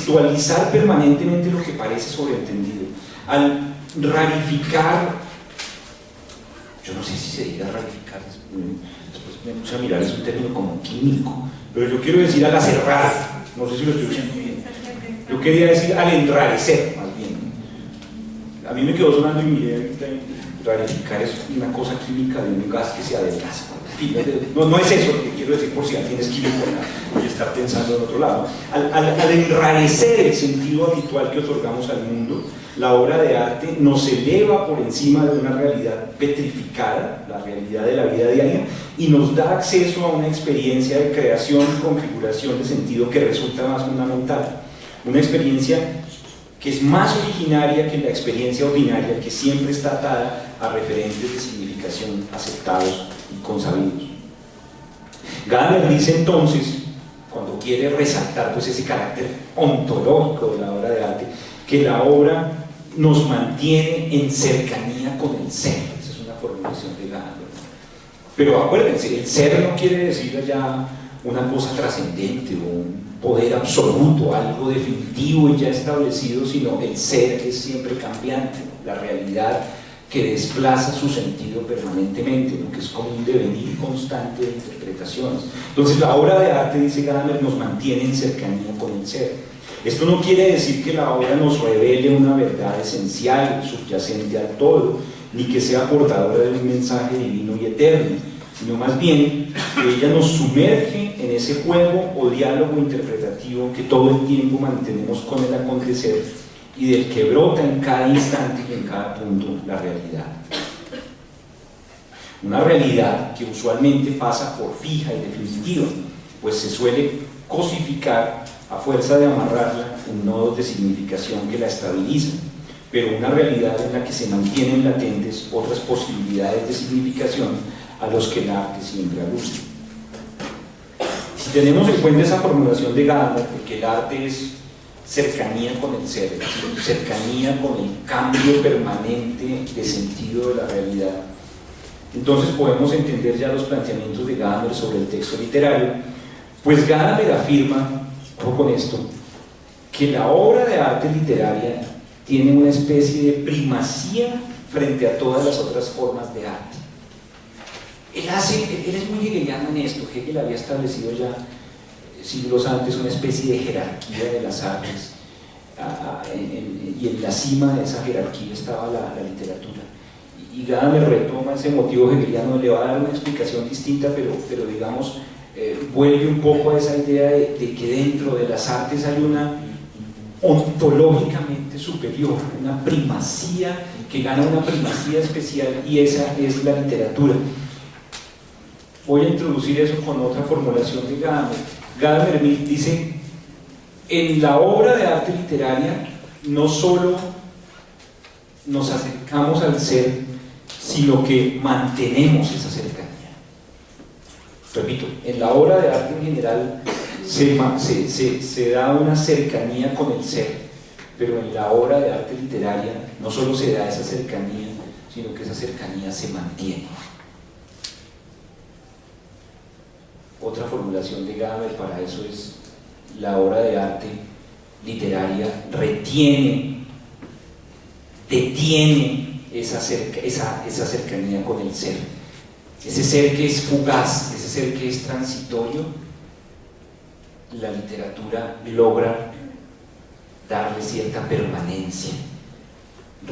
contextualizar permanentemente lo que parece sobreentendido, al rarificar, yo no sé si se diga rarificar, después me puse a mirar, es un término como químico, pero yo quiero decir al acerrar, no sé si lo estoy diciendo bien, yo quería decir al enrarecer, más bien. A mí me quedó sonando y miré, rarificar es una cosa química de un gas que se adelgaza. No es eso lo que quiero decir, por si alguien es químico y está pensando en otro lado. Al enrarecer el sentido habitual que otorgamos al mundo, la obra de arte nos eleva por encima de una realidad petrificada, la realidad de la vida diaria, y nos da acceso a una experiencia de creación y configuración de sentido que resulta más fundamental. Una experiencia que es más originaria que la experiencia ordinaria, que siempre está atada a referentes de significación aceptados y consabidos. Gadamer dice entonces, cuando quiere resaltar pues ese carácter ontológico de la obra de arte, que la obra nos mantiene en cercanía con el ser. Esa es una formulación de Gadamer. Pero acuérdense, el ser no quiere decir ya una cosa trascendente o un poder absoluto, algo definitivo y ya establecido, sino el ser que es siempre cambiante, la realidad que desplaza su sentido permanentemente, ¿no? Que es como un devenir constante de interpretaciones. Entonces la obra de arte, dice Gadamer, nos mantiene en cercanía con el ser. Esto no quiere decir que la obra nos revele una verdad esencial, subyacente al todo, ni que sea portadora de un mensaje divino y eterno, sino más bien que ella nos sumerge en ese juego o diálogo interpretativo que todo el tiempo mantenemos con el acontecer y del que brota en cada instante y en cada punto la realidad. Una realidad que usualmente pasa por fija y definitiva, pues se suele cosificar a fuerza de amarrarla en nodos de significación que la estabilizan, pero una realidad en la que se mantienen latentes otras posibilidades de significación a los que el arte siempre alude. Si tenemos en cuenta esa formulación de Gadamer, de que el arte es cercanía con el ser, cercanía con el cambio permanente de sentido de la realidad, entonces podemos entender ya los planteamientos de Gadamer sobre el texto literario, pues Gadamer afirma, ojo con esto, que la obra de arte literaria tiene una especie de primacía frente a todas las otras formas de arte. Él es muy hegeliano en esto. Hegel había establecido ya siglos antes una especie de jerarquía de las artes, y en la cima de esa jerarquía estaba la literatura. Y Gadamer retoma ese motivo hegeliano, le va a dar una explicación distinta, pero digamos, vuelve un poco a esa idea de que dentro de las artes hay una ontológicamente superior, una primacía que gana una primacía especial, y esa es la literatura. Voy a introducir eso con otra formulación de Gadamer. Gadamer dice, en la obra de arte literaria no solo nos acercamos al ser, sino que mantenemos esa cercanía. Repito, en la obra de arte en general se da una cercanía con el ser, pero en la obra de arte literaria no solo se da esa cercanía, sino que esa cercanía se mantiene. Otra formulación de Gadamer para eso es: la obra de arte literaria detiene esa cercanía con el ser, ese ser que es fugaz, ese ser que es transitorio. La literatura logra darle cierta permanencia,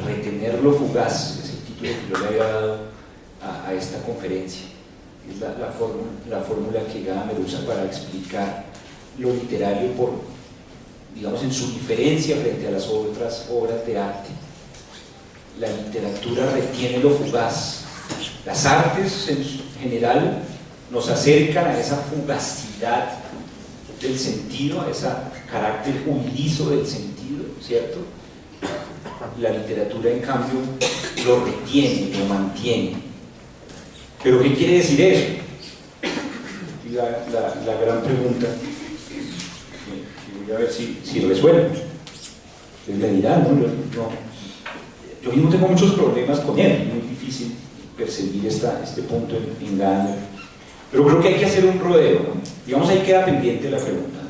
retener lo fugaz. Es el título que yo le había dado a esta conferencia. Es la fórmula que Gadamer usa para explicar lo literario digamos, en su diferencia frente a las otras obras de arte. La literatura retiene lo fugaz. Las artes en general nos acercan a esa fugacidad del sentido, a ese carácter huidizo del sentido, ¿cierto? La literatura, en cambio, lo retiene, lo mantiene. ¿Pero qué quiere decir eso? La gran pregunta, que voy a ver si resuelvo. Ustedes me dirán, yo mismo tengo muchos problemas con él, es muy difícil percibir este punto en Gadamer, pero creo que hay que hacer un rodeo, ¿no? Digamos, ahí queda pendiente la pregunta, ¿no?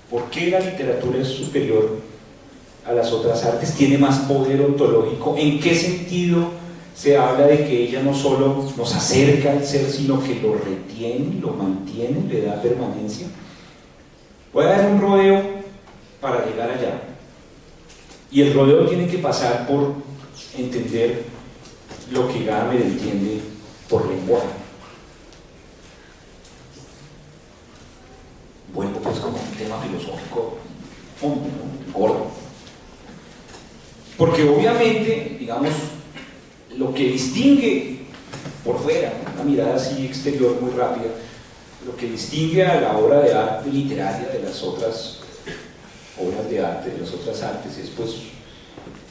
¿Por qué la literatura es superior a las otras artes? ¿Tiene más poder ontológico? ¿En qué sentido se habla de que ella no solo nos acerca al ser, sino que lo retiene, lo mantiene, le da permanencia? Voy a dar un rodeo para llegar allá. Y el rodeo tiene que pasar por entender lo que Gadamer entiende por lenguaje. Vuelvo pues como un tema filosófico hondo, ¿no? Gordo. Porque obviamente, digamos, lo que distingue por fuera, ¿no? Una mirada así exterior muy rápida, lo que distingue a la obra de arte literaria de las otras obras de arte, de las otras artes, es pues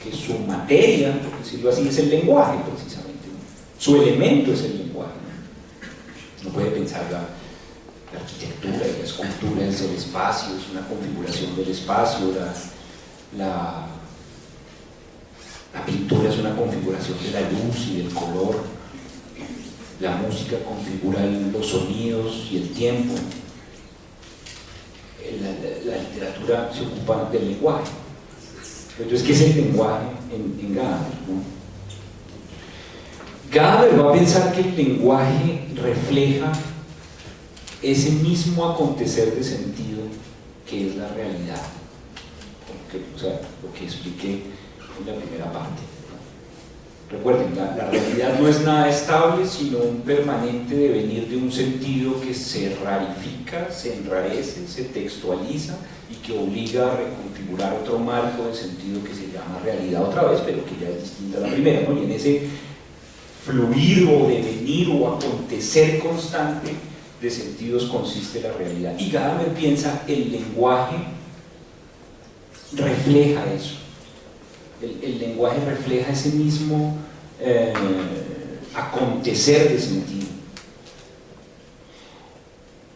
que su materia, por decirlo así, es el lenguaje precisamente, ¿no? Su elemento es el lenguaje, ¿no? Uno puede pensar la arquitectura y la escultura es el espacio, es una configuración del espacio, la pintura es una configuración de la luz y del color, la música configura los sonidos y el tiempo, la literatura se ocupa del lenguaje. Entonces, ¿qué es el lenguaje en Gadamer, ¿no? Gadamer va a pensar que el lenguaje refleja ese mismo acontecer de sentido que es la realidad, o sea, lo que expliqué en la primera parte. Recuerden, la realidad no es nada estable, sino un permanente devenir de un sentido que se rarifica, se enrarece, se textualiza y que obliga a reconfigurar otro marco de sentido que se llama realidad otra vez, pero que ya es distinta a la primera, ¿no? Y en ese fluir o devenir o acontecer constante de sentidos consiste la realidad. Y Gadamer piensa el lenguaje refleja eso. El lenguaje refleja ese mismo acontecer de sentido.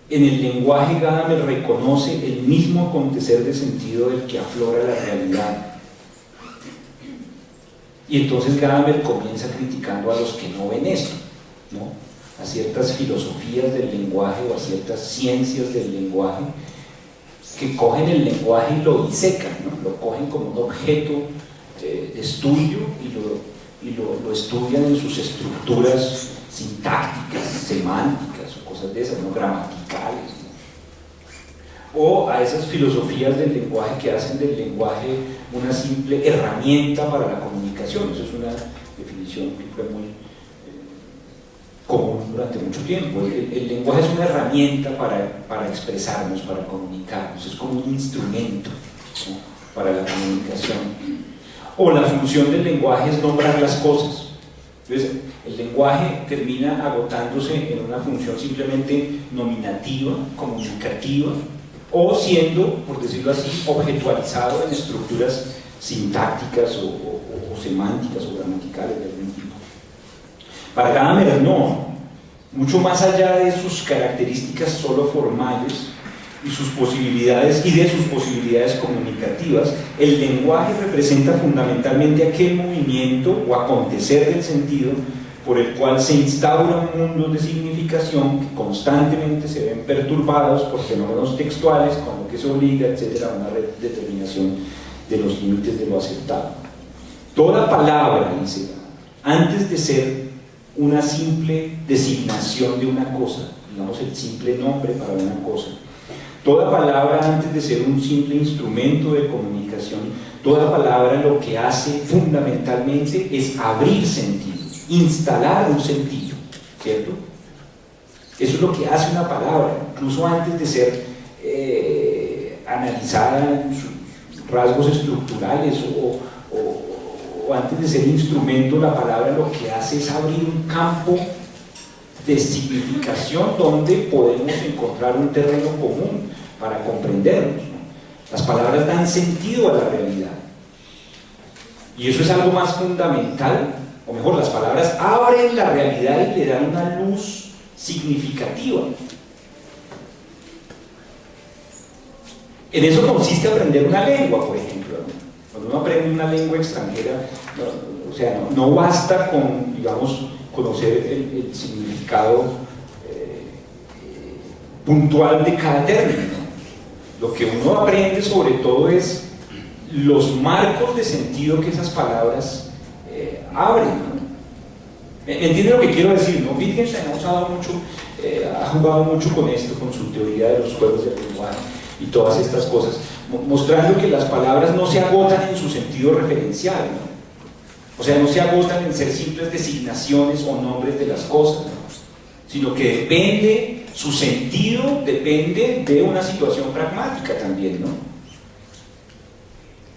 En el lenguaje Gadamer reconoce el mismo acontecer de sentido del que aflora la realidad. Y entonces Gadamer comienza criticando a los que no ven esto, ¿no? A ciertas filosofías del lenguaje o a ciertas ciencias del lenguaje que cogen el lenguaje y lo disecan, ¿no? Lo cogen como un objeto de estudio y lo estudian en sus estructuras sintácticas, semánticas o cosas de esas, ¿no? Gramaticales, ¿no? O a esas filosofías del lenguaje que hacen del lenguaje una simple herramienta para la comunicación. Eso es una definición que fue muy común durante mucho tiempo. El lenguaje es una herramienta para expresarnos, para comunicarnos, es como un instrumento, ¿no? Para la comunicación. O la función del lenguaje es nombrar las cosas. Entonces, el lenguaje termina agotándose en una función simplemente nominativa, comunicativa, o siendo, por decirlo así, objetualizado en estructuras sintácticas o semánticas o gramaticales de algún tipo. Para Gadamer no, mucho más allá de sus características solo formales y de sus posibilidades comunicativas, el lenguaje representa fundamentalmente aquel movimiento o acontecer del sentido por el cual se instaura un mundo de significación que constantemente se ven perturbados por fenómenos textuales, con lo que se obliga, etcétera, a una determinación de los límites de lo aceptado. Toda palabra, dice, antes de ser una simple designación de una cosa, digamos el simple nombre para una cosa, toda palabra antes de ser un simple instrumento de comunicación, toda palabra lo que hace fundamentalmente es abrir sentido, instalar un sentido, ¿cierto? Eso es lo que hace una palabra, incluso antes de ser analizada en sus rasgos estructurales o antes de ser instrumento, la palabra lo que hace es abrir un campo de significación donde podemos encontrar un terreno común para comprendernos, ¿no? Las palabras dan sentido a la realidad y eso es algo más fundamental, o mejor, las palabras abren la realidad y le dan una luz significativa. En eso consiste aprender una lengua, por ejemplo, ¿no? Cuando uno aprende una lengua extranjera, o sea, no basta con, digamos, conocer el significado puntual de cada término. Lo que uno aprende sobre todo es los marcos de sentido que esas palabras abren, ¿no? ¿Me entiende lo que quiero decir? ¿No? Wittgenstein ha jugado mucho con esto, con su teoría de los juegos del lenguaje y todas estas cosas, mostrando que las palabras no se agotan en su sentido referencial, ¿no? O sea, no se agotan en ser simples designaciones o nombres de las cosas, ¿no? Sino que depende, su sentido depende de una situación pragmática también, ¿no?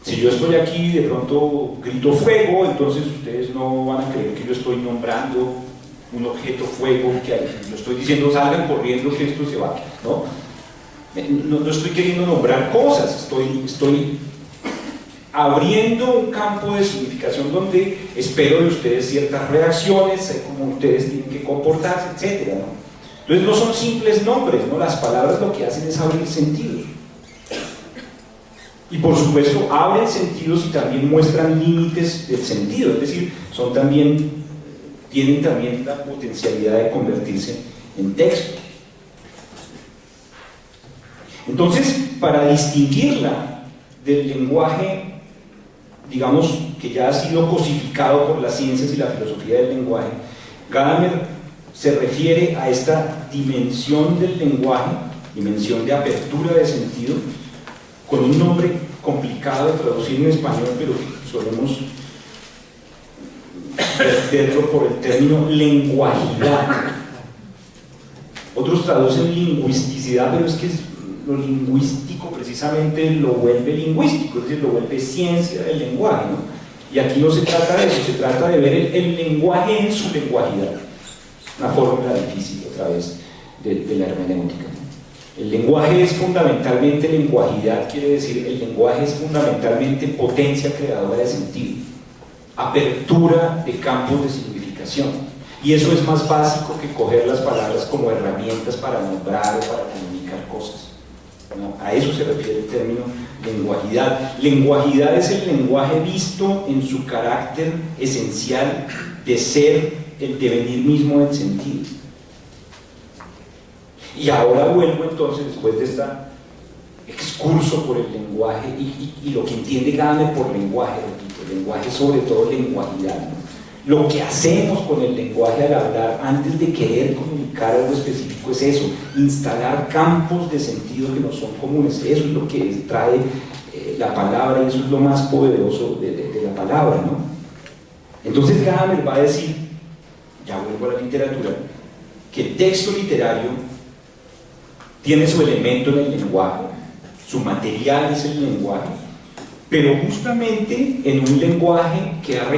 Si yo estoy aquí y de pronto grito fuego, entonces ustedes no van a creer que yo estoy nombrando un objeto fuego, que yo estoy diciendo salgan corriendo que esto se va, ¿no? No estoy queriendo nombrar cosas, estoy abriendo un campo de significación donde espero de ustedes ciertas reacciones, cómo ustedes tienen que comportarse, etc., ¿no? Entonces no son simples nombres, ¿no? Las palabras lo que hacen es abrir sentidos. Y por supuesto abren sentidos y también muestran límites del sentido, es decir, tienen también la potencialidad de convertirse en texto. Entonces, para distinguirla del lenguaje, digamos, que ya ha sido cosificado por las ciencias y la filosofía del lenguaje, Gadamer se refiere a esta dimensión del lenguaje, dimensión de apertura de sentido, con un nombre complicado de traducir en español, pero solemos verlo por el término lenguajidad. Otros traducen lingüisticidad, pero es que lo lingüístico precisamente lo vuelve lingüístico, es decir, lo vuelve ciencia del lenguaje, ¿no? Y aquí no se trata de eso, se trata de ver el lenguaje en su lenguajidad, una fórmula difícil otra vez de la hermenéutica. El lenguaje es fundamentalmente lenguajidad, quiere decir, el lenguaje es fundamentalmente potencia creadora de sentido, apertura de campos de significación, y eso es más básico que coger las palabras como herramientas para nombrar o para comunicar cosas, ¿no? A eso se refiere el término lenguajidad. Lenguajidad es el lenguaje visto en su carácter esencial de ser el devenir mismo del sentido. Y ahora vuelvo entonces, después de este excurso por el lenguaje y lo que entiende Gadamer por lenguaje, repito, el lenguaje sobre todo lenguajidad, ¿no? Lo que hacemos con el lenguaje al hablar antes de querer comunicar algo específico es eso, instalar campos de sentido que nos son comunes. Eso es lo que trae la palabra, y eso es lo más poderoso de la palabra, ¿no? Entonces Gadamer va a decir, ya vuelvo a la literatura, que el texto literario tiene su elemento en el lenguaje, su material es el lenguaje, pero justamente en un lenguaje que ha